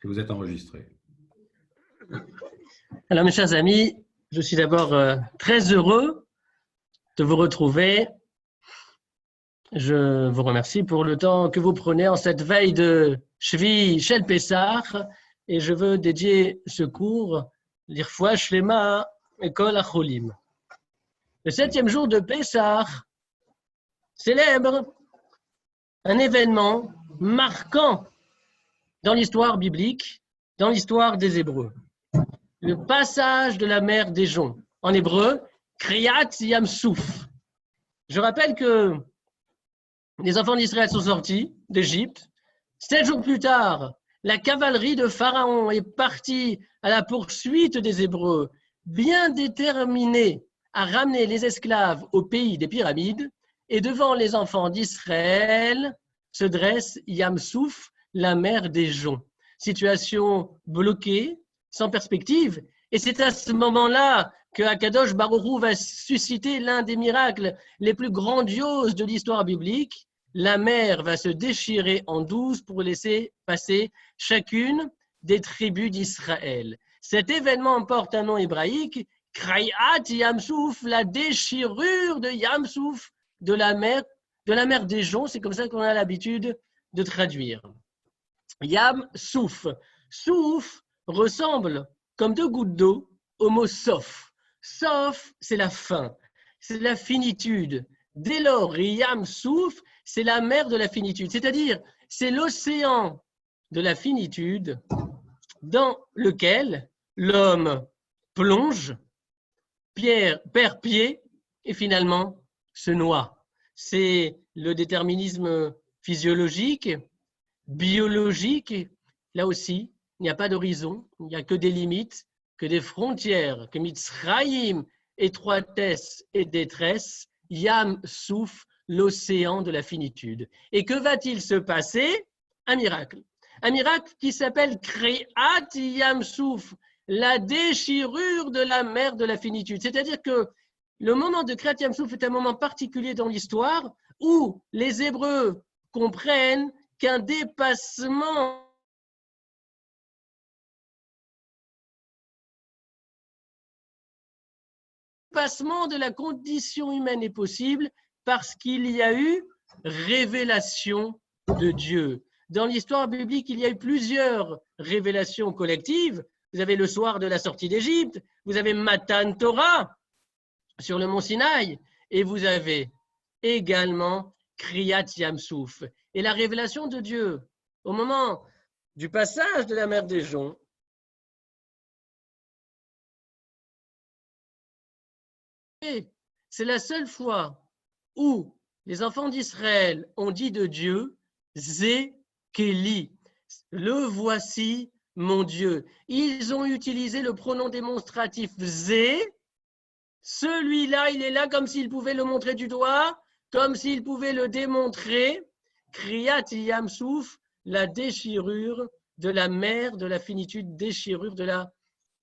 Et vous êtes enregistré. Alors, mes chers amis, je suis d'abord très heureux de vous retrouver. Je vous remercie pour le temps que vous prenez en cette veille de Shvi Shel Pessah et je veux dédier ce cours, l'Irfoua Shlema Ekol Acholim. Le 7e jour de Pessah célèbre un événement marquant dans l'histoire biblique, dans l'histoire des Hébreux. Le passage de la mer des Joncs. En hébreu, Kriyat Yam-Souf. Je rappelle que les enfants d'Israël sont sortis d'Égypte. 7 jours plus tard, la cavalerie de Pharaon est partie à la poursuite des Hébreux, bien déterminée à ramener les esclaves au pays des pyramides. Et devant les enfants d'Israël se dresse Yam-Souf, la mer des Joncs. Situation bloquée, sans perspective. Et c'est à ce moment-là que Akadosh Baruch Hu va susciter l'un des miracles les plus grandioses de l'histoire biblique. La mer va se déchirer en 12 pour laisser passer chacune des tribus d'Israël. Cet événement porte un nom hébraïque, Kriyat Yam-Souf, la déchirure de Yam-Souf, de la mer des Joncs. C'est comme ça qu'on a l'habitude de traduire. Yam-Souf. Souf ressemble comme 2 gouttes d'eau au mot Sof. Sof, c'est la fin, c'est la finitude. Dès lors, Yam-Souf, c'est la mer de la finitude, c'est-à-dire c'est l'océan de la finitude dans lequel l'homme plonge, perd pied et finalement se noie. C'est le déterminisme physiologique, biologique, là aussi, il n'y a pas d'horizon, il n'y a que des limites, que des frontières, que Mitzrayim, étroitesse et détresse, Yam Souf, l'océan de la finitude. Et que va-t-il se passer? Un miracle. Un miracle qui s'appelle Kriyat Yam Souf, la déchirure de la mer de la finitude. C'est-à-dire que le moment de Kriyat Yam Souf est un moment particulier dans l'histoire où les Hébreux comprennent qu'un dépassement de la condition humaine est possible parce qu'il y a eu révélation de Dieu. Dans l'histoire biblique, il y a eu plusieurs révélations collectives. Vous avez le soir de la sortie d'Égypte, vous avez Matan Torah sur le mont Sinaï, et vous avez également Kriyat Yam-Souf. Et la révélation de Dieu, au moment du passage de la mer des Joncs, c'est la seule fois où les enfants d'Israël ont dit de Dieu, Zé Kéli, le voici mon Dieu. Ils ont utilisé le pronom démonstratif Zé, celui-là, il est là comme s'il pouvait le montrer du doigt, comme s'il pouvait le démontrer. Kriyat Yam-Souf, la déchirure de la mer, de la finitude, déchirure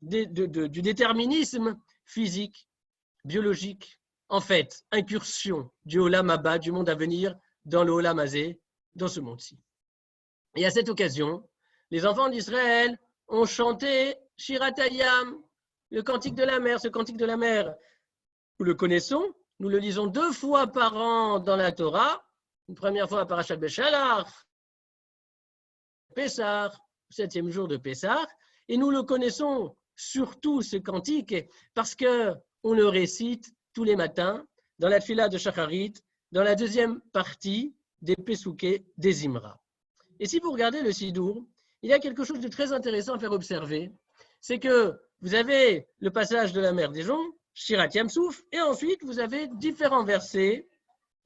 du déterminisme physique, biologique. En fait, incursion du Olam Haba, du monde à venir, dans le Olam Hazé, dans ce monde-ci. Et à cette occasion, les enfants d'Israël ont chanté Shirat Hayam, le cantique de la mer. Ce cantique de la mer, nous le connaissons, nous le lisons 2 fois par an dans la Torah, une première fois à Parashat Beshalach, Pessah, 7e jour de Pessah, et nous le connaissons surtout ce cantique parce qu'on le récite tous les matins dans la Tfila de Shacharit, dans la 2e partie des Pesouké des Imra. Et si vous regardez le Sidour, il y a quelque chose de très intéressant à faire observer, c'est que vous avez le passage de la mer des Joncs, Shirat Yam-Souf, et ensuite vous avez différents versets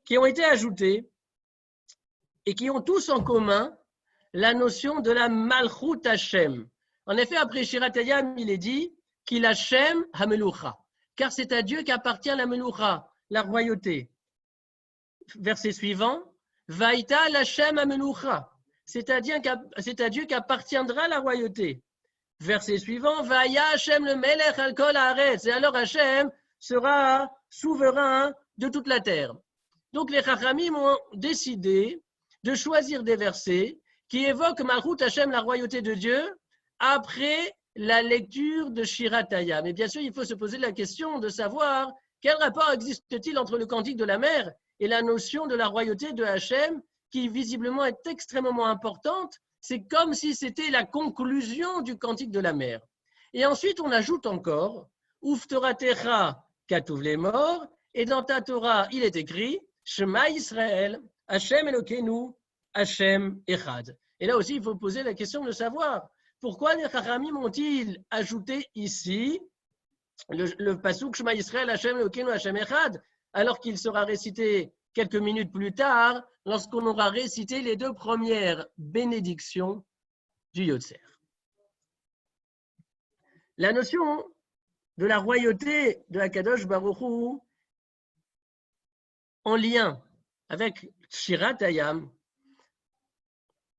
qui ont été ajoutés et qui ont tous en commun la notion de la Malchut Hashem. En effet, après Shirat Hayam, il est dit qu'il Hashem Hamelucha, car c'est à Dieu qu'appartient la Melucha, la royauté. Verset suivant, Vaïta Hashem Hamelucha, c'est à Dieu qu'appartiendra la royauté. Verset suivant, Vaya Hashem le Melech al kol haaretz, et alors Hashem sera souverain de toute la terre. Donc les Chachamim ont décidé de choisir des versets qui évoque Malchut Hashem, la royauté de Dieu, après la lecture de Shirat Hayam. Et bien sûr, il faut se poser la question de savoir quel rapport existe-t-il entre le cantique de la mer et la notion de la royauté de Hashem, qui visiblement est extrêmement importante. C'est comme si c'était la conclusion du cantique de la mer. Et ensuite, on ajoute encore Uftoratecha Katuv les morts, et dans ta Torah, il est écrit Shema Israël, Hashem Elokeinu, Hashem Echad. Et là aussi, il faut poser la question de savoir pourquoi les Chachamim ont-ils ajouté ici le pasuk Shema Israël, Hashem Elokeinu, Hashem Echad, alors qu'il sera récité quelques minutes plus tard, lorsqu'on aura récité les deux premières bénédictions du Yotzer. La notion de la royauté de Akadosh Baruch Hu en lien avec Shirat Hayam,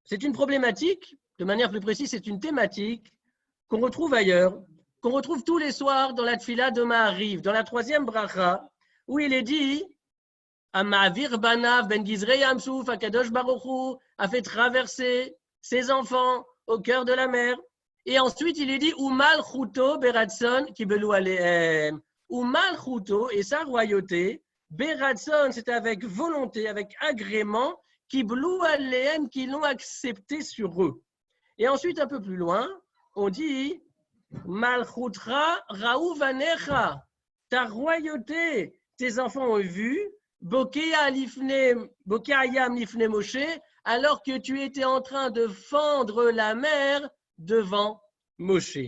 c'est une problématique, de manière plus précise, c'est une thématique qu'on retrouve ailleurs, qu'on retrouve tous les soirs dans la tfila de Ma'ariv, dans la troisième bracha, où il est dit Amavir Banav Ben Gizrei Yamsouf, Akadosh Baruch Hu a fait traverser ses enfants au cœur de la mer. Et ensuite, il est dit Umal Chuto Beratson Kibelu Alehem. Umal Chuto et sa royauté, Beratson, c'est avec volonté, avec agrément, Kibelu Alehem, qui l'ont accepté sur eux. Et ensuite, un peu plus loin, on dit Malchutra Raou Vanecha, ta royauté, tes enfants ont vu, Bokeayam Lifne Moshe, alors que tu étais en train de fendre la mer devant Moshe.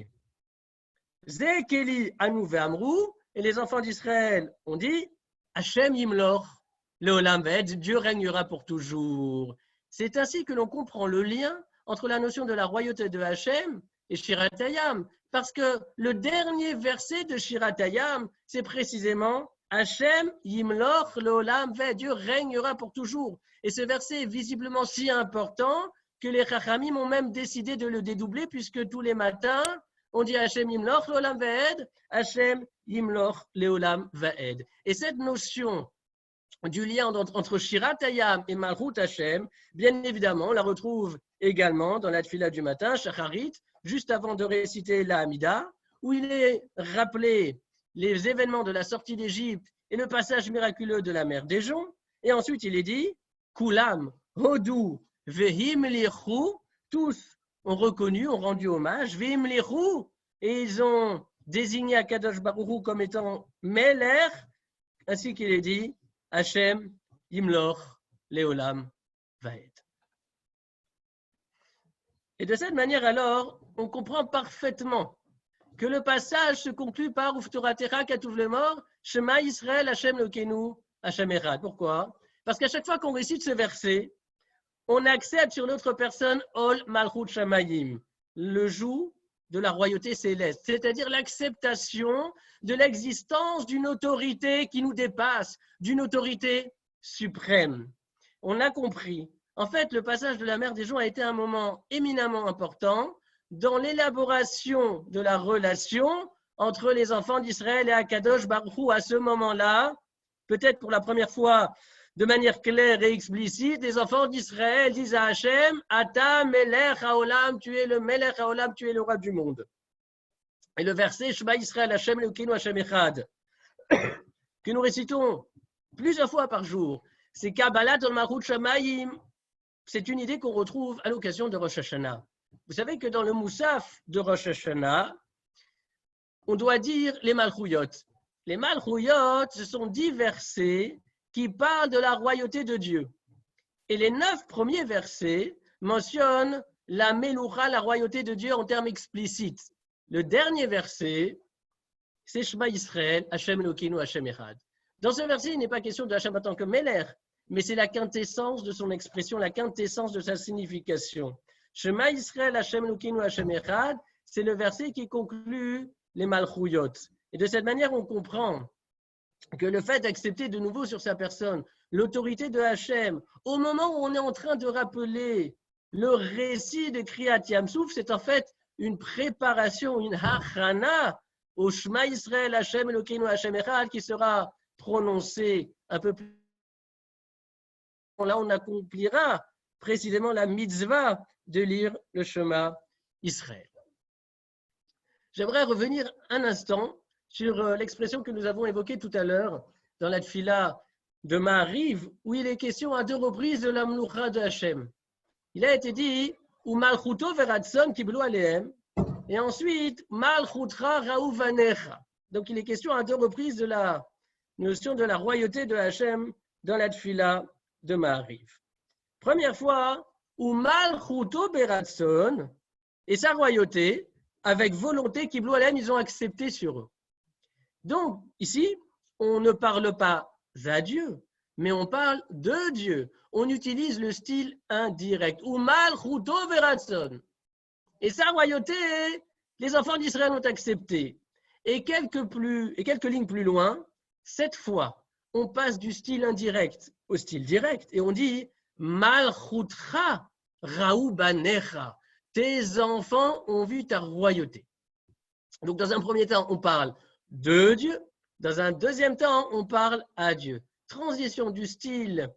Zekeli Anou Amrou, et les enfants d'Israël ont dit Hashem Yimlor, Leolam Ved, Dieu régnera pour toujours. C'est ainsi que l'on comprend le lien entre la notion de la royauté de Hashem et Shirat Hayam, parce que le dernier verset de Shirat Hayam, c'est précisément Hashem Yimlor Leolam Ved, Dieu régnera pour toujours. Et ce verset est visiblement si important que les Chachamim ont même décidé de le dédoubler, puisque tous les matins, on dit Hashem Yimlor Leolam Ved, Hashem Yimlor Leolam Ved. Et cette notion du lien entre Shirat Hayam et Malchut Hashem, bien évidemment, on la retrouve également dans la tfila du matin, Shacharit, juste avant de réciter la Hamida, où il est rappelé les événements de la sortie d'Égypte et le passage miraculeux de la mer des Joncs. Et ensuite, il est dit Kulam, Hodou, Vehim Lichou, tous ont reconnu, ont rendu hommage, Vehim Lichou, et ils ont désigné Akadosh Baruch Hu comme étant Meler, ainsi qu'il est dit Hashem Yimlor Leolam Vaed. Et de cette manière, alors, on comprend parfaitement que le passage se conclut par Uftoratecha Katuv le mort, Shema Israël, Hashem Elokeinu, Hashem Echad. Pourquoi? Parce qu'à chaque fois qu'on récite ce verset, on accède sur l'autre personne Ol Malchut Shamayim, le joug de la royauté céleste, c'est-à-dire l'acceptation de l'existence d'une autorité qui nous dépasse, d'une autorité suprême. On l'a compris. En fait, le passage de la mer des Joncs a été un moment éminemment important dans l'élaboration de la relation entre les enfants d'Israël et Akadosh Baruch Hu. À ce moment-là, peut-être pour la première fois, de manière claire et explicite, les enfants d'Israël disent à Hachem, Ata Melech Haolam, tu es le Melech Haolam, tu es le roi du monde. Et le verset Shema Israël, Hashem Elokeinu, Hashem Echad, que nous récitons plusieurs fois par jour, c'est Kabbalat ol Malchut Shamayim. C'est une idée qu'on retrouve à l'occasion de Rosh Hashanah. Vous savez que dans le Moussaf de Rosh Hashanah, on doit dire les Malchouyot. Les Malchouyot, ce sont 10 versets qui parlent de la royauté de Dieu. Et les 9 premiers versets mentionnent la Meloucha, la royauté de Dieu en termes explicites. Le dernier verset, c'est Shema Israël, Hashem Elokeinu, Hashem Echad. Dans ce verset, il n'est pas question de Hashem en tant que Meler, mais c'est la quintessence de son expression, la quintessence de sa signification. Shema Israël, Hashem Elokeinu, Hashem Echad, c'est le verset qui conclut les Malchouyot. Et de cette manière, on comprend que le fait d'accepter de nouveau sur sa personne l'autorité de Hashem, au moment où on est en train de rappeler le récit de Kriyat Yamsouf, c'est en fait une préparation, une hachana au Shema Israël, Hashem Elokeinu, Hashem Echad, qui sera prononcé un peu plus. Là, on accomplira précisément la mitzvah de lire le Shema Israël. J'aimerais revenir un instant sur l'expression que nous avons évoquée tout à l'heure dans la tfila de Ma'ariv, où il est question à 2 reprises de la Mloucha de Hachem. Il a été dit ou Malchuto veratson kiblu alehem, et ensuite Malchutra raou vanecha. Donc il est question à 2 reprises de la notion de la royauté de Hachem dans la tfila de Ma'ariv. Première fois, ou Malchuto beratson, et sa royauté, avec volonté, kiblu alehem, ils ont accepté sur eux. Donc ici, on ne parle pas à Dieu, mais on parle de Dieu. On utilise le style indirect. Ou malchuto veratson. Et sa royauté, les enfants d'Israël ont accepté. Et quelques lignes plus loin, cette fois, on passe du style indirect au style direct et on dit malchutra raou banecha. Tes enfants ont vu ta royauté. Donc, dans un premier temps, on parle de Dieu. Dans un deuxième temps, on parle à Dieu. Transition du style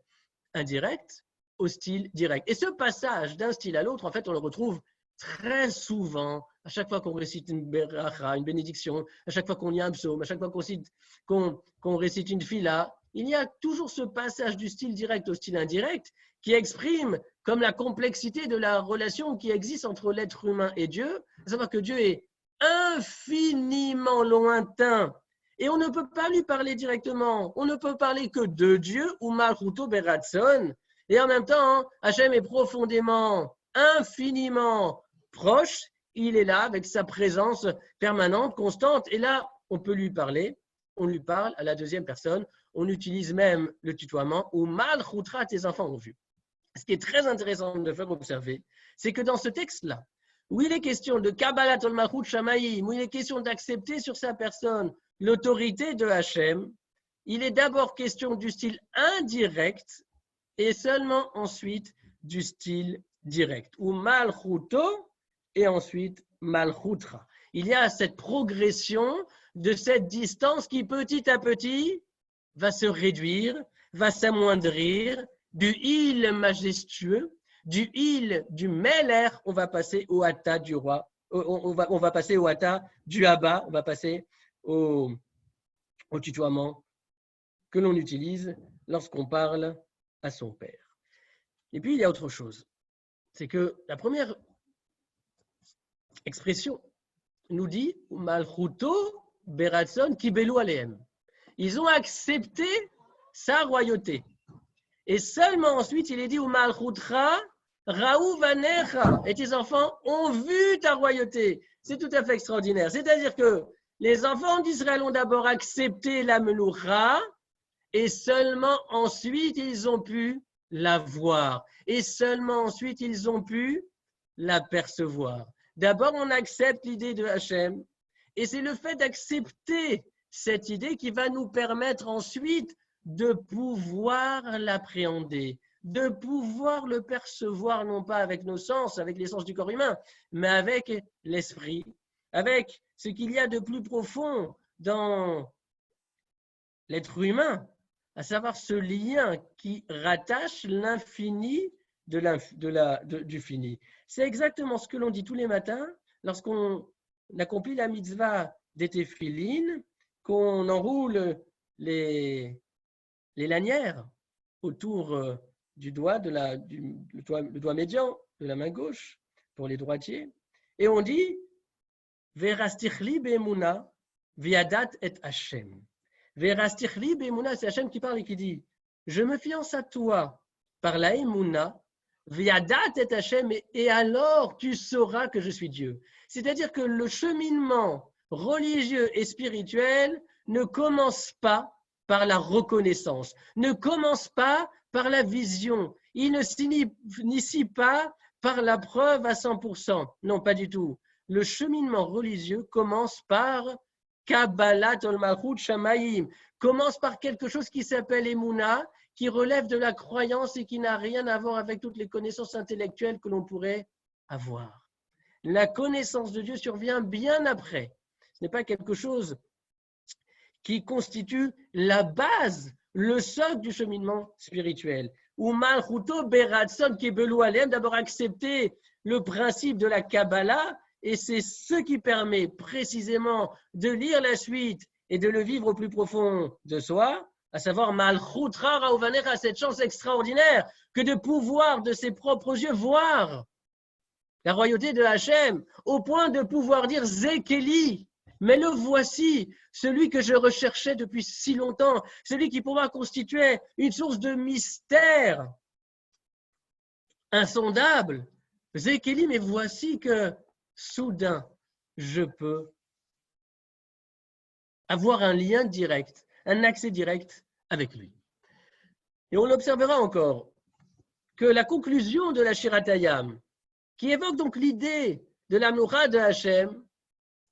indirect au style direct. Et ce passage d'un style à l'autre, en fait, on le retrouve très souvent, à chaque fois qu'on récite une beracha, une bénédiction, à chaque fois qu'on lit un psaume, à chaque fois qu'on récite une fila, il y a toujours ce passage du style direct au style indirect qui exprime comme la complexité de la relation qui existe entre l'être humain et Dieu, à savoir que Dieu est infiniment lointain et on ne peut pas lui parler directement, on ne peut parler que de Dieu ou Malchuto beratson, et en même temps, Hachem est profondément, infiniment proche, il est là avec sa présence permanente, constante, et là, on peut lui parler, on lui parle à la deuxième personne, on utilise même le tutoiement, ou Malchutra, tes enfants ont vu. Ce qui est très intéressant de faire observer, c'est que dans ce texte-là, où il est question de Kabbalat ol Malchut Shamayim, où il est question d'accepter sur sa personne l'autorité de Hachem, il est d'abord question du style indirect et seulement ensuite du style direct, ou Malchuto et ensuite Malchutra. Il y a cette progression de cette distance qui petit à petit va se réduire, va s'amoindrir du il majestueux, du il du Meler, on va passer au Hata du roi, on va passer au Hata du Abba, on va passer au tutoiement que l'on utilise lorsqu'on parle à son père. Et puis il y a autre chose, c'est que la première expression nous dit Malchuto beratson kibelu alehem. Ils ont accepté sa royauté. Et seulement ensuite, il est dit Malchutra raou vanecha. Et tes enfants ont vu ta royauté. C'est tout à fait extraordinaire. C'est-à-dire que les enfants d'Israël ont d'abord accepté la meloucha et seulement ensuite ils ont pu la voir. Et seulement ensuite ils ont pu la percevoir. D'abord, on accepte l'idée de Hachem et c'est le fait d'accepter cette idée qui va nous permettre ensuite de pouvoir l'appréhender, de pouvoir le percevoir non pas avec nos sens, avec les sens du corps humain, mais avec l'esprit, avec ce qu'il y a de plus profond dans l'être humain, à savoir ce lien qui rattache l'infini du fini. C'est exactement ce que l'on dit tous les matins lorsqu'on accomplit la mitzvah des téphilines, qu'on enroule les lanières autour du doigt, le doigt médian de la main gauche pour les droitiers, et on dit Verastichli be'emuna viadat et Hashem. Verastichli be'emuna, c'est Hashem qui parle et qui dit je me fiance à toi par la emuna, viadat et Hashem, et alors tu sauras que je suis Dieu. C'est-à-dire que le cheminement religieux et spirituel ne commence pas par la reconnaissance, ne commence pas par la vision, il ne s'initie pas par la preuve à 100%. Non, pas du tout. Le cheminement religieux commence par Kabbalat ol Malchut Shamayim, commence par quelque chose qui s'appelle Emouna, qui relève de la croyance et qui n'a rien à voir avec toutes les connaissances intellectuelles que l'on pourrait avoir. La connaissance de Dieu survient bien après. Ce n'est pas quelque chose qui constitue la base, le socle du cheminement spirituel. Ou Malchuto beratson kibelu alehem, d'abord accepter le principe de la Kabbalah et c'est ce qui permet précisément de lire la suite et de le vivre au plus profond de soi, à savoir Malchut Rara Uvanecha, cette chance extraordinaire que de pouvoir de ses propres yeux voir la royauté de Hachem, au point de pouvoir dire Zekeli, mais le voici, celui que je recherchais depuis si longtemps, celui qui pour moi constituait une source de mystère insondable. Zekeli, mais voici que soudain, je peux avoir un lien direct, un accès direct avec lui. Et on observera encore que la conclusion de la Shiratayam, qui évoque donc l'idée de la Menucha de Hachem,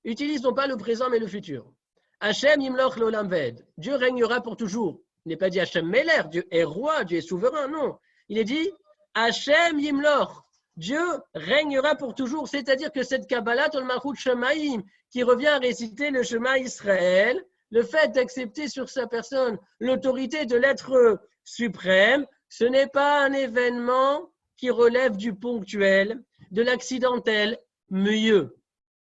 utilise non pas le présent mais le futur. Hachem Yimloch L'Olam Ved, Dieu régnera pour toujours. Il n'est pas dit Hachem Meler, Dieu est roi, Dieu est souverain, non. Il est dit Hachem Yimloch, Dieu régnera pour toujours, c'est-à-dire que cette Kabbalah Tol Malchut Shemaim, qui revient à réciter le Shema Israël, le fait d'accepter sur sa personne l'autorité de l'être suprême, ce n'est pas un événement qui relève du ponctuel, de l'accidentel, mieux.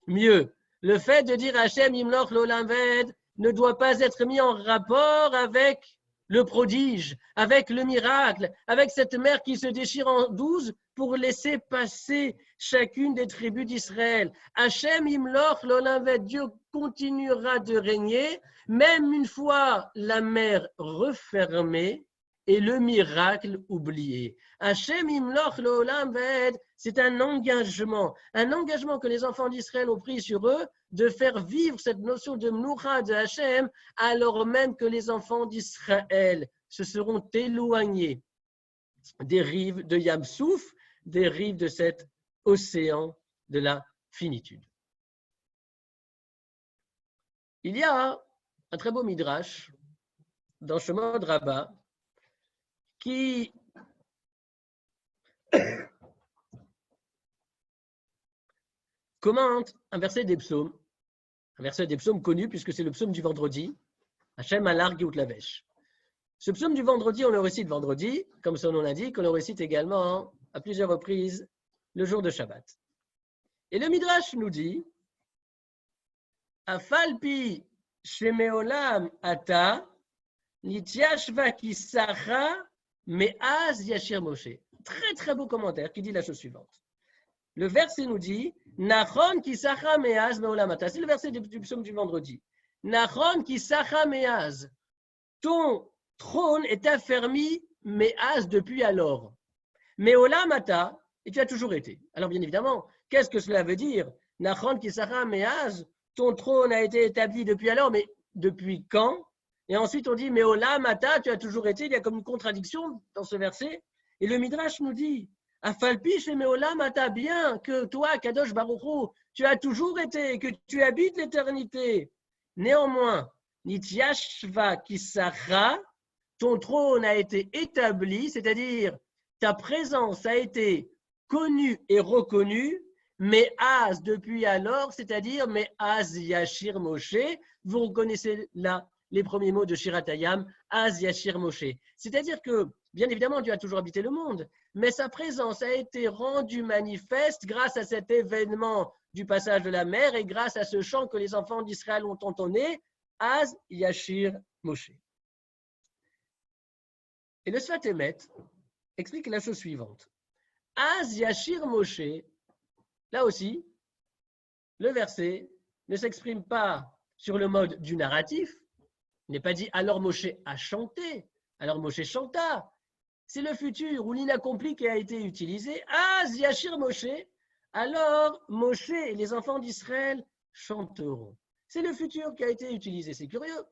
Le fait de dire Hachem Yimloch L'Olam Ved ne doit pas être mis en rapport avec le prodige, avec le miracle, avec cette mer qui se déchire en 12 pour laisser passer chacune des tribus d'Israël. Hachem Yimloch L'Olam Ved, Dieu continuera de régner, même une fois la mer refermée et le miracle oublié. Hachem Yimloch L'Olam Ved, c'est un engagement que les enfants d'Israël ont pris sur eux de faire vivre cette notion de Menucha de Hachem, alors même que les enfants d'Israël se seront éloignés des rives de Yam Souf, des rives de cet océan de la finitude. Il y a un très beau midrash dans Shemot Rabbah qui commente un verset des psaumes connu puisque c'est le psaume du vendredi, Hachem Alar Geout Lavesh. Ce psaume du vendredi, on le récite vendredi, comme son nom l'indique, on le récite également à plusieurs reprises le jour de Shabbat. Et le midrash nous dit Afalpi shemeolam ata nityashva kisacha me'az yashir Moshe. Très très beau commentaire qui dit la chose suivante. Le verset nous dit Nachon kisacha me'az me'olam ata. C'est le verset du psaume du vendredi. Nachon kisacha me'az. Ton trône est affermi me'az depuis alors. Me'olam ata, et tu as toujours été. Alors bien évidemment, qu'est-ce que cela veut dire? Nachon kisacha me'az, ton trône a été établi depuis alors, mais depuis quand? Et ensuite on dit Me'olam ata, tu as toujours été. Il y a comme une contradiction dans ce verset. Et le Midrash nous dit Afalpi chez Me'olam ata, bien que toi, Kadosh Baruch Hu, tu as toujours été, que tu habites l'éternité. Néanmoins, Nityashva Kisacha, ton trône a été établi, c'est-à-dire ta présence a été connue et reconnue, mais Az depuis alors, c'est-à-dire mais Az Yashir Moshe, vous reconnaissez là les premiers mots de Shiratayam, Az Yashir Moshe. C'est-à-dire que, bien évidemment, Dieu a toujours habité le monde, mais sa présence a été rendue manifeste grâce à cet événement du passage de la mer et grâce à ce chant que les enfants d'Israël ont entonné, Az Yashir Moshe. Et le Sfat Emet explique la chose suivante. Az Yashir Moshe, là aussi, le verset ne s'exprime pas sur le mode du narratif. Il n'est pas dit alors Moshe a chanté, alors Moshe chanta. C'est le futur ou l'inaccompli qui a été utilisé. Az Yashir Moshe, alors Moshe et les enfants d'Israël chanteront. C'est le futur qui a été utilisé. C'est curieux.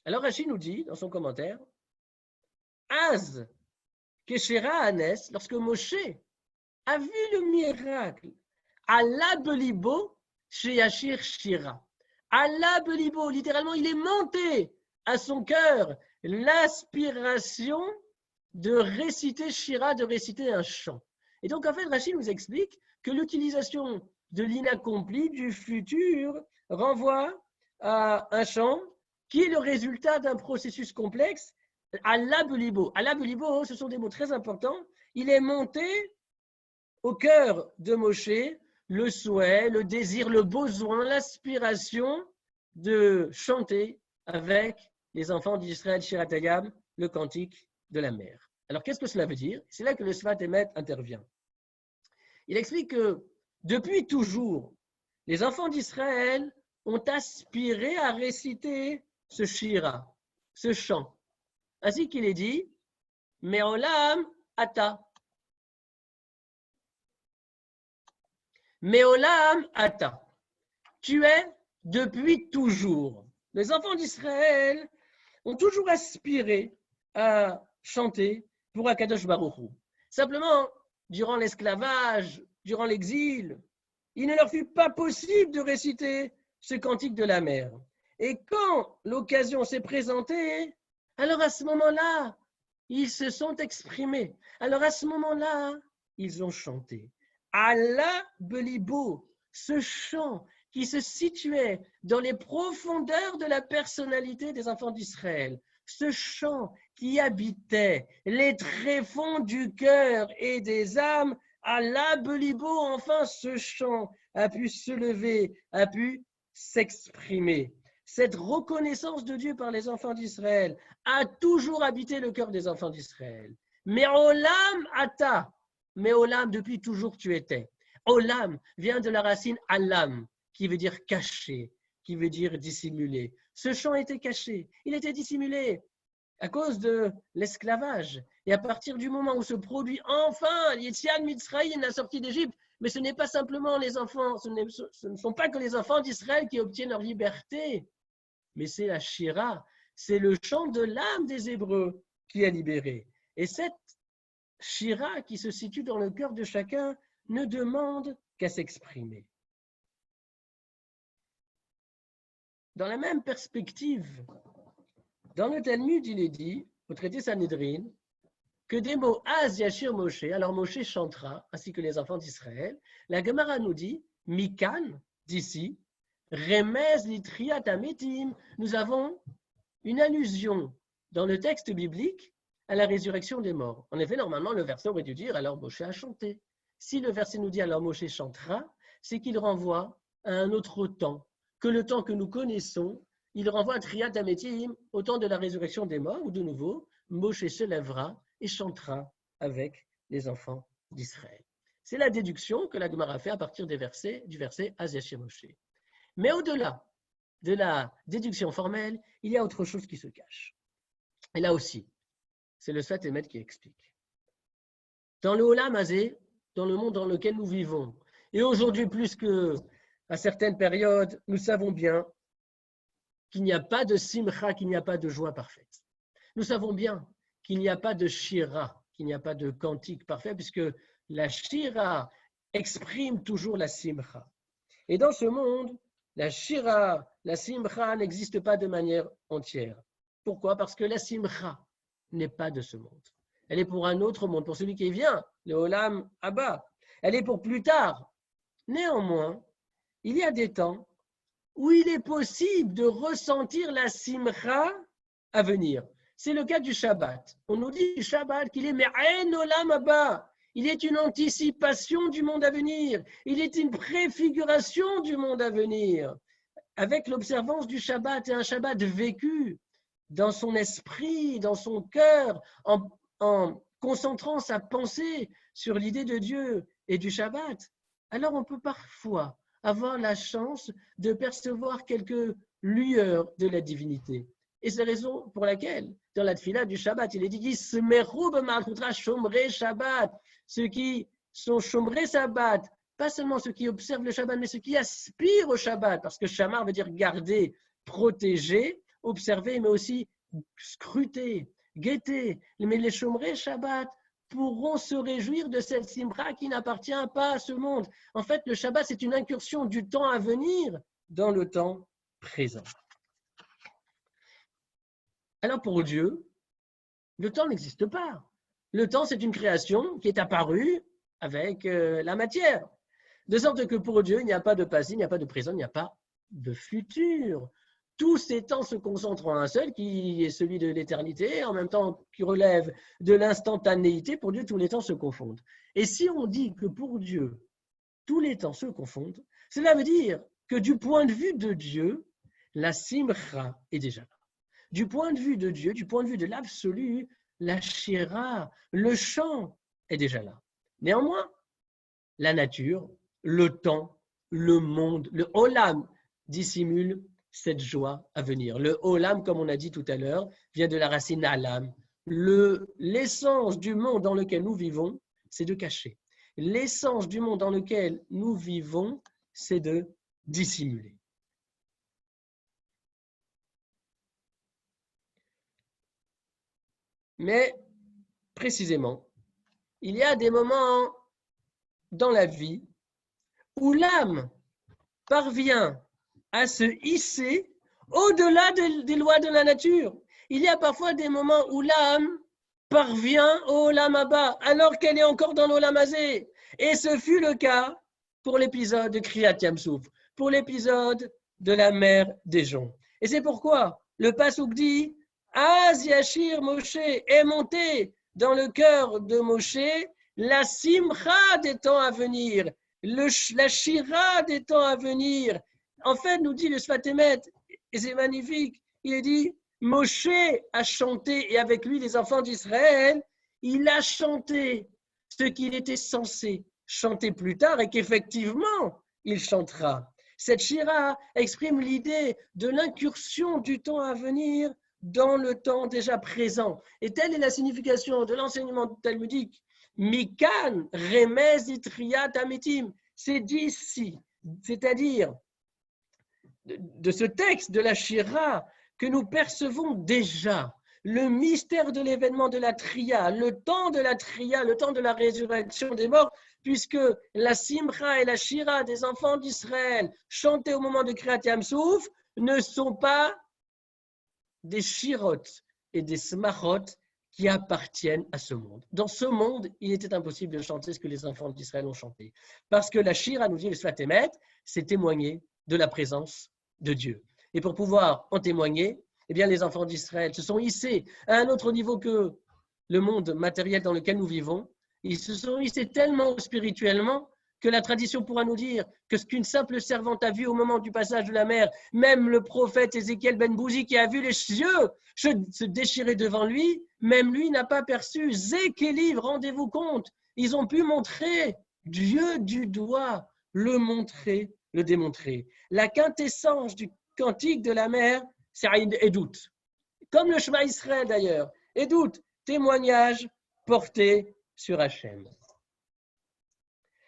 Alors Rashi nous dit dans son commentaire Az Keshera Hanes, lorsque Moshe a vu le miracle, Allah Belibo chez Yashir Shira. Allah Belibo, littéralement, il est monté à son cœur l'aspiration de réciter Shira, de réciter un chant. Et donc, en fait, Rashi nous explique que l'utilisation de l'inaccompli, du futur, renvoie à un chant qui est le résultat d'un processus complexe. Allah Belibo. Allah Belibo, ce sont des mots très importants. Il est monté au cœur de Moshe le souhait, le désir, le besoin, l'aspiration de chanter avec les enfants d'Israël, Shirat Hayam, le cantique de la mer. Alors, qu'est-ce que cela veut dire? C'est là que le Sfat Emet intervient. Il explique que depuis toujours, les enfants d'Israël ont aspiré à réciter ce shira, ce chant. Ainsi qu'il est dit, Me'olam ata. Me'olam ata. Tu es depuis toujours. Les enfants d'Israël ont toujours aspiré à chanter pour Akadosh Baruch Hu. Simplement, durant l'esclavage, durant l'exil, il ne leur fut pas possible de réciter ce cantique de la mer. Et quand l'occasion s'est présentée, alors à ce moment-là, ils se sont exprimés. Alors à ce moment-là, ils ont chanté. Allah Belibo, ce chant qui se situait dans les profondeurs de la personnalité des enfants d'Israël, ce chant qui habitait les tréfonds du cœur et des âmes, Allah Belibo, enfin ce chant a pu se lever, a pu s'exprimer. Cette reconnaissance de Dieu par les enfants d'Israël a toujours habité le cœur des enfants d'Israël. Mais Olam ata, mais Olam, depuis toujours tu étais. Olam vient de la racine Alam, qui veut dire caché, qui veut dire dissimulé. Ce chant était caché, il était dissimulé à cause de l'esclavage. Et à partir du moment où se produit enfin Yetziat Mitzrayim, la sortie d'Égypte, mais ce n'est pas simplement les enfants, ce ne sont pas que les enfants d'Israël qui obtiennent leur liberté, mais c'est la Shira, c'est le chant de l'âme des Hébreux qui est libéré. Et cette Shira qui se situe dans le cœur de chacun ne demande qu'à s'exprimer. Dans la même perspective, dans le Talmud, il est dit, au traité Sanhedrin, que des mots Az Yashir Moshe, alors Moshe chantera, ainsi que les enfants d'Israël. La Gemara nous dit, Mikan, d'ici, Remez Litriat Ametim, nous avons une allusion dans le texte biblique à la résurrection des morts. En effet, normalement, le verset aurait dû dire, alors Moshe a chanté. Si le verset nous dit, alors Moshe chantera, c'est qu'il renvoie à un autre temps, que le temps que nous connaissons, il renvoie à Triat Ametim, au temps de la résurrection des morts, où de nouveau, Moshe se lèvera et chantera avec les enfants d'Israël. C'est la déduction que la Gemara fait à partir du verset Az Yashir Moshe. Mais au-delà de la déduction formelle, il y a autre chose qui se cache. Et là aussi, c'est le Sfat Emet qui explique. Dans le Olam Hazé, dans le monde dans lequel nous vivons, et aujourd'hui plus qu'à certaines périodes, nous savons bien qu'il n'y a pas de simcha, qu'il n'y a pas de joie parfaite. Nous savons bien qu'il n'y a pas de shira, qu'il n'y a pas de cantique parfait, puisque la shira exprime toujours la simcha. Et dans ce monde, la shira, la simcha n'existe pas de manière entière. Pourquoi? Parce que la simcha n'est pas de ce monde. Elle est pour un autre monde, pour celui qui vient, le Olam Abba. Elle est pour plus tard. Néanmoins, il y a des temps où il est possible de ressentir la simcha à venir. C'est le cas du Shabbat. On nous dit du Shabbat qu'il est Me'en Olam Abba. Il est une anticipation du monde à venir. Il est une préfiguration du monde à venir. Avec l'observance du Shabbat et un Shabbat vécu dans son esprit, dans son cœur, en concentrant sa pensée sur l'idée de Dieu et du Shabbat, alors on peut parfois avoir la chance de percevoir quelques lueurs de la divinité. Et c'est la raison pour laquelle, dans la tfila du Shabbat, il est dit Yismeru b'malchutra shomrei Shabbat, ceux qui sont shomrei Shabbat, pas seulement ceux qui observent le Shabbat, mais ceux qui aspirent au Shabbat, parce que shamar veut dire garder, protéger, observer, mais aussi scruter, guetter. Mais les shomrei Shabbat pourront se réjouir de cette simcha qui n'appartient pas à ce monde. En fait, le Shabbat, c'est une incursion du temps à venir dans le temps présent. Alors pour Dieu, le temps n'existe pas. Le temps, c'est une création qui est apparue avec la matière. De sorte que pour Dieu, il n'y a pas de passé, il n'y a pas de présent, il n'y a pas de futur. tous ces temps se concentrent en un seul, qui est celui de l'éternité, en même temps qui relève de l'instantanéité. Pour Dieu, tous les temps se confondent. Et si on dit que pour Dieu, tous les temps se confondent, cela veut dire que du point de vue de Dieu, la simcha est déjà là. Du point de vue de Dieu, du point de vue de l'absolu, la shira, le chant est déjà là. Néanmoins, la nature, le temps, le monde, le olam dissimule cette joie à venir. Le olam, comme on a dit tout à l'heure, vient de la racine alam. L'essence du monde dans lequel nous vivons, c'est de cacher. L'essence du monde dans lequel nous vivons, c'est de dissimuler. Mais précisément, il y a des moments dans la vie où l'âme parvient à se hisser au-delà des lois de la nature. Il y a parfois des moments où l'âme parvient au Olam Haba alors qu'elle est encore dans l'Olam Hazé. Et ce fut le cas pour l'épisode de Kriyat Yam-Souf, pour l'épisode de la mer des joncs. Et c'est pourquoi le Passouk dit Az Yashir Moshe est monté dans le cœur de Moshe la simcha des temps à venir, la shira des temps à venir. En fait, nous dit le Sfat Emet, et c'est magnifique, il dit Moshe a chanté, et avec lui les enfants d'Israël, il a chanté ce qu'il était censé chanter plus tard et qu'effectivement il chantera. Cette shira exprime l'idée de l'incursion du temps à venir dans le temps déjà présent. Et telle est la signification de l'enseignement talmudique. Mikan remez itriat amitim. C'est d'ici, c'est-à-dire de ce texte de la shira que nous percevons déjà le mystère de l'événement de la tria, le temps de la tria, le temps de la résurrection des morts, puisque la simcha et la shira des enfants d'Israël chantés au moment de Kriyat Yam-Souf ne sont pas des shirot et des smachot qui appartiennent à ce monde. Dans ce monde, il était impossible de chanter ce que les enfants d'Israël ont chanté. Parce que la shira, nous dit le Sfat Emet, c'est témoigner de la présence de Dieu. Et pour pouvoir en témoigner, eh bien, les enfants d'Israël se sont hissés à un autre niveau que le monde matériel dans lequel nous vivons. Ils se sont hissés tellement spirituellement que la tradition pourra nous dire que ce qu'une simple servante a vu au moment du passage de la mer, même le prophète Ézéchiel ben Bouzi qui a vu les cieux se déchirer devant lui, même lui n'a pas perçu. Zékéliv, rendez-vous compte, ils ont pu montrer Dieu du doigt, le montrer, le démontrer. La quintessence du cantique de la mer, c'est Aïd Edout. Comme le Shema Israël d'ailleurs. Edout, témoignage porté sur Hachem.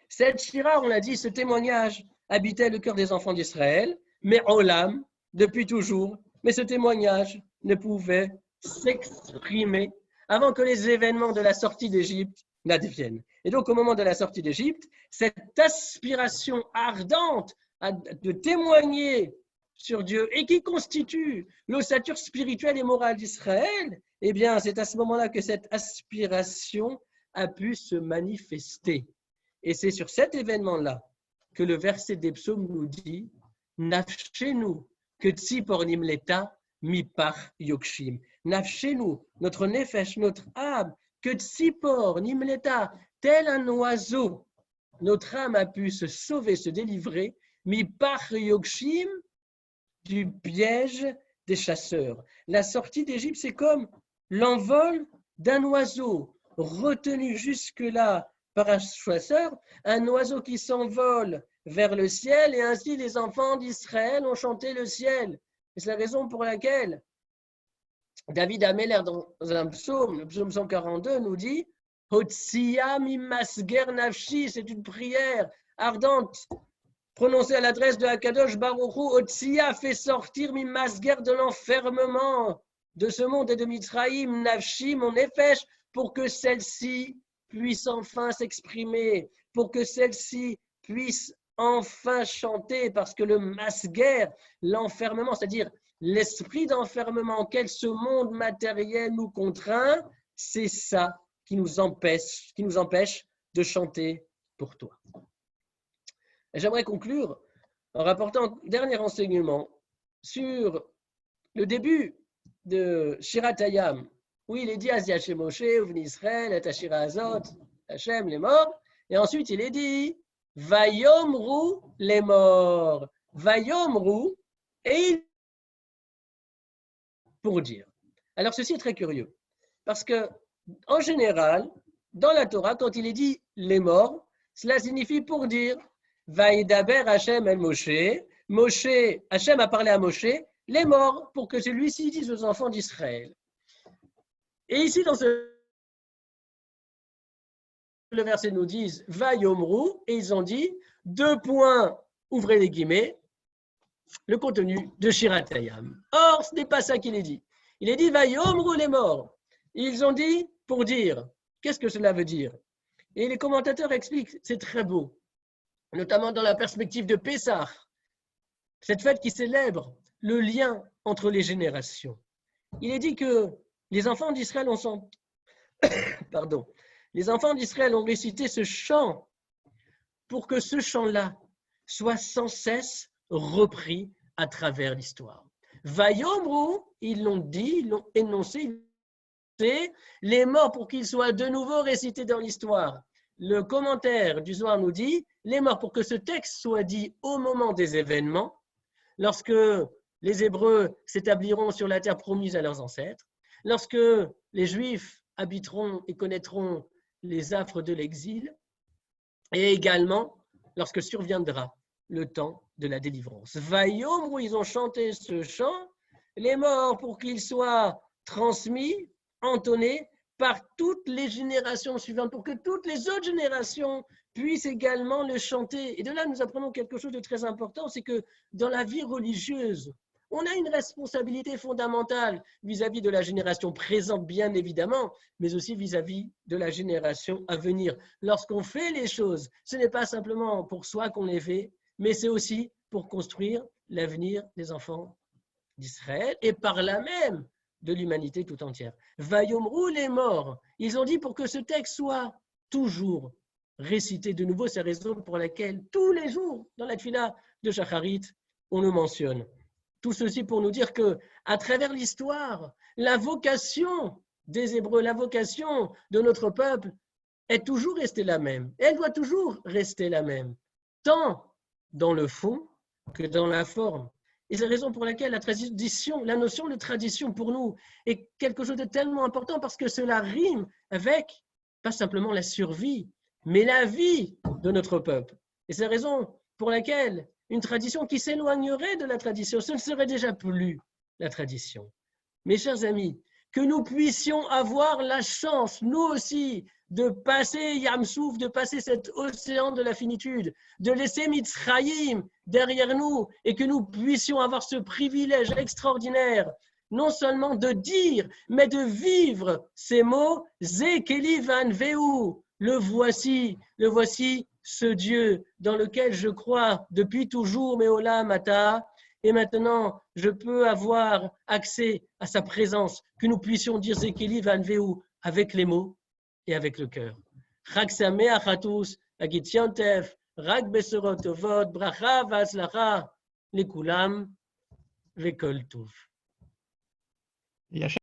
Cette shira, on l'a dit, ce témoignage habitait le cœur des enfants d'Israël, mais olam, depuis toujours. Mais ce témoignage ne pouvait s'exprimer avant que les événements de la sortie d'Égypte n'adviennent. Et donc, au moment de la sortie d'Égypte, cette aspiration ardente de témoigner sur Dieu et qui constitue l'ossature spirituelle et morale d'Israël, eh bien, c'est à ce moment-là que cette aspiration a pu se manifester. Et c'est sur cet événement-là que le verset des psaumes nous dit Nafshenu, que tzipor nimleta mipach yokshim. Nafshenu, notre nefesh, notre âme, que tzipor nimleta, tel un oiseau, notre âme a pu se sauver, se délivrer, mipach yokshim, du piège des chasseurs. La sortie d'Égypte, c'est comme l'envol d'un oiseau retenu jusque-là par un chasseur, un oiseau qui s'envole vers le ciel, et ainsi les enfants d'Israël ont chanté le ciel. Et c'est la raison pour laquelle David Améler, dans un psaume, le psaume 142, nous dit Hotsia mimasger nafshi, c'est une prière ardente prononcée à l'adresse de Akadosh Baruch Hu. Hotsia fait sortir mimasger de l'enfermement de ce monde et de Mitzraïm, nafshi, mon nefesh, pour que celle-ci puisse enfin s'exprimer, pour que celle-ci puisse enfin chanter, parce que le masger, l'enfermement, c'est-à-dire l'esprit d'enfermement auquel ce monde matériel nous contraint, c'est ça qui nous empêche de chanter pour toi. Et j'aimerais conclure en rapportant un dernier enseignement sur le début de Shirat Hayam, où il est dit Asi Hashem Moshe, Uvni Israël, et Ashira Azot, Hashem les morts, et ensuite il est dit Vayomru les morts, Vayomru, et pour dire. Alors ceci est très curieux, parce que en général, dans la Torah, quand il est dit les morts, cela signifie pour dire Vaïdaber Hashem el Moshe, Moshe, Hashem a parlé à Moshe, les morts, pour que celui-ci dise aux enfants d'Israël. Et ici, dans le verset nous dit Vayomru, et ils ont dit, ouvrez les guillemets, le contenu de Shirat Hayam. Or, ce n'est pas ça qu'il est dit. Il est dit Vayomru les morts. Ils ont dit pour dire. Qu'est-ce que cela veut dire? Et les commentateurs expliquent, c'est très beau, notamment dans la perspective de Pessah, cette fête qui célèbre le lien entre les générations. Il est dit que les enfants d'Israël les enfants d'Israël ont récité ce chant pour que ce chant-là soit sans cesse repris à travers l'histoire. Vayomru, ils l'ont dit, ils l'ont énoncé, les morts pour qu'ils soient de nouveau récités dans l'histoire. Le commentaire du Zohar nous dit, les morts pour que ce texte soit dit au moment des événements, lorsque les Hébreux s'établiront sur la terre promise à leurs ancêtres, lorsque les Juifs habiteront et connaîtront les affres de l'exil, et également lorsque surviendra le temps de la délivrance. Vayomru, ils ont chanté ce chant, les morts pour qu'ils soient transmis, entonnés par toutes les générations suivantes, pour que toutes les autres générations puissent également le chanter. Et de là, nous apprenons quelque chose de très important, c'est que dans la vie religieuse, on a une responsabilité fondamentale vis-à-vis de la génération présente, bien évidemment, mais aussi vis-à-vis de la génération à venir. Lorsqu'on fait les choses, ce n'est pas simplement pour soi qu'on les fait, mais c'est aussi pour construire l'avenir des enfants d'Israël et par là même de l'humanité tout entière. Vayomru les morts, ils ont dit pour que ce texte soit toujours récité de nouveau, c'est la raison pour laquelle tous les jours dans la tfila de Shacharit, on le mentionne. Tout ceci pour nous dire que, à travers l'histoire, la vocation des Hébreux, la vocation de notre peuple est toujours restée la même. Elle doit toujours rester la même, tant dans le fond que dans la forme. Et c'est la raison pour laquelle la tradition, la notion de tradition pour nous est quelque chose de tellement important parce que cela rime avec, pas simplement la survie, mais la vie de notre peuple. Et c'est la raison pour laquelle une tradition qui s'éloignerait de la tradition, ce ne serait déjà plus la tradition. Mes chers amis, que nous puissions avoir la chance, nous aussi, de passer Yamsouf, de passer cet océan de la finitude, de laisser Mitzrayim derrière nous et que nous puissions avoir ce privilège extraordinaire, non seulement de dire, mais de vivre ces mots, Zekeli van Veu, le voici, ce Dieu dans lequel je crois depuis toujours, Meolam Ata, et maintenant je peux avoir accès à sa présence, que nous puissions dire Zekeli van Veu avec les mots et avec le cœur. Chag Sameach à tous, Agit Yontef, Rag Besorot Tovot, Bracha V'Atzlacha, Lekulam, Vekol Tov.